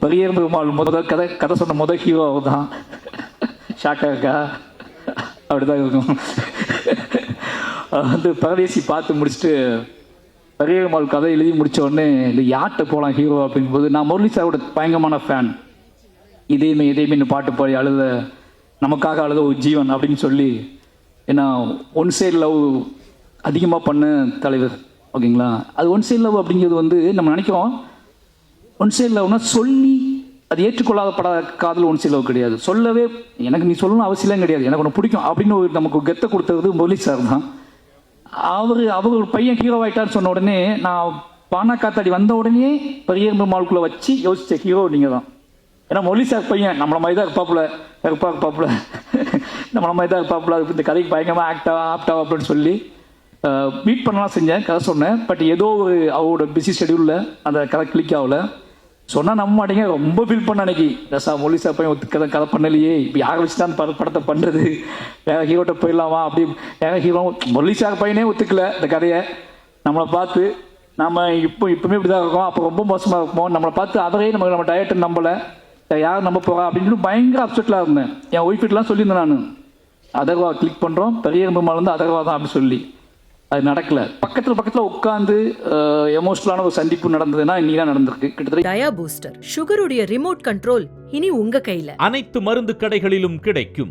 பெரிய பெருமாள் முதல் கதை சொன்ன முதல் ஹீரோ அவர் தான். ஷாக்காக இருக்கா? அப்படிதான் இருக்கும். வந்து பரதேசி பார்த்து முடிச்சுட்டு பெரிய பெருமாள் கதை எழுதி முடித்த உடனே இந்த யார்கிட்ட போகலாம் ஹீரோ அப்படிங்கும்போது, நான் முரளி சாரோட பயங்கரமான ஃபேன். இதேமே பாட்டு பாடி அழுத, நமக்காக அழுத ஒரு ஜீவன் அப்படின்னு சொல்லி, ஏன்னா ஒன் சைடு லவ் அதிகமாக பண்ண தலைவர். ஓகேங்களா? அது ஒன் சைடு லவ் அப்படிங்கிறது வந்து நம்ம நினைக்கிறோம் ஒன் சைடு லவ்னா சொல்லி அது ஏற்றுக்கொள்ளாத காதல் ஒன் சைடு லவ் கிடையாது. சொல்லவே எனக்கு நீ சொல்லணும் அவசியம் கிடையாது, எனக்கு ஒன்று பிடிக்கும் அப்படின்னு ஒரு நமக்கு கெத்தை கொடுத்தது முரளி சார் தான். அவர் ஒரு பையன் ஹீரோ ஆகிட்டான்னு சொன்ன உடனே, நான் பானா காத்தாடி வந்த உடனே பெரிய பெருமாளுக்குள்ளே வச்சு யோசிச்ச ஹீரோ நீங்கள் தான். ஏன்னா முரளி சார் பையன் நம்மளை மாதிரி தான் இருப்பாப்புல, நம்மளை மாதிரி தான் இருப்பாப்புல, இந்த கதைக்கு பயங்கரமாக ஆப்டாவா அப்படின்னு சொல்லி மீட் பண்ணலாம் செஞ்சேன், கதை சொன்னேன். பட் ஏதோ ஒரு அவரோட பிஸி ஷெடியூலில் அந்த கதை கிளிக் ஆகல. சொன்னால் நம்ப மாட்டேங்க, ரொம்ப ஃபீல் பண்ண அன்னைக்கு. ரசா முரளி சார் பையன் கதை பண்ணலையே, இப்போ யாரை வச்சு தான் படத்தை பண்ணுறது, வேற ஹீரோட்ட போயிடலாமா அப்படி. வேற ஹீரோ முரளி சார் பையனே ஒத்துக்கல இந்த கதையை. நம்மளை பார்த்து நம்ம இப்போவுமே இப்படி தான் இருக்கோம், அப்போ ரொம்ப மோசமாக இருப்போம். நம்மளை பார்த்து அவரே நம்ம டயட்டை நம்பலை, யார் நம்ப போகிறா அப்படின்னு சொல்லி பயங்கர அப்செட்டில் இருந்தேன். என் ஒய்ஃபிட்லாம் சொல்லியிருந்தேன் நான், அதர்வா கிளிக் பண்ணுறோம் பெரிய பெருமாள் வந்து அதர்வா தான் அப்படின்னு சொல்லி. அது நடக்கல. பக்கத்தில் உட்காந்து எமோஷனலான ஒரு சந்திப்பு நடந்ததுன்னா இன்னைக்கு தான் நடந்திருக்கு. கிட்டத்தட்ட டயா பூஸ்டர் சுகருடைய ரிமோட் கண்ட்ரோல் இனி உங்க கையில. அனைத்து மருந்து கடைகளிலும் கிடைக்கும்.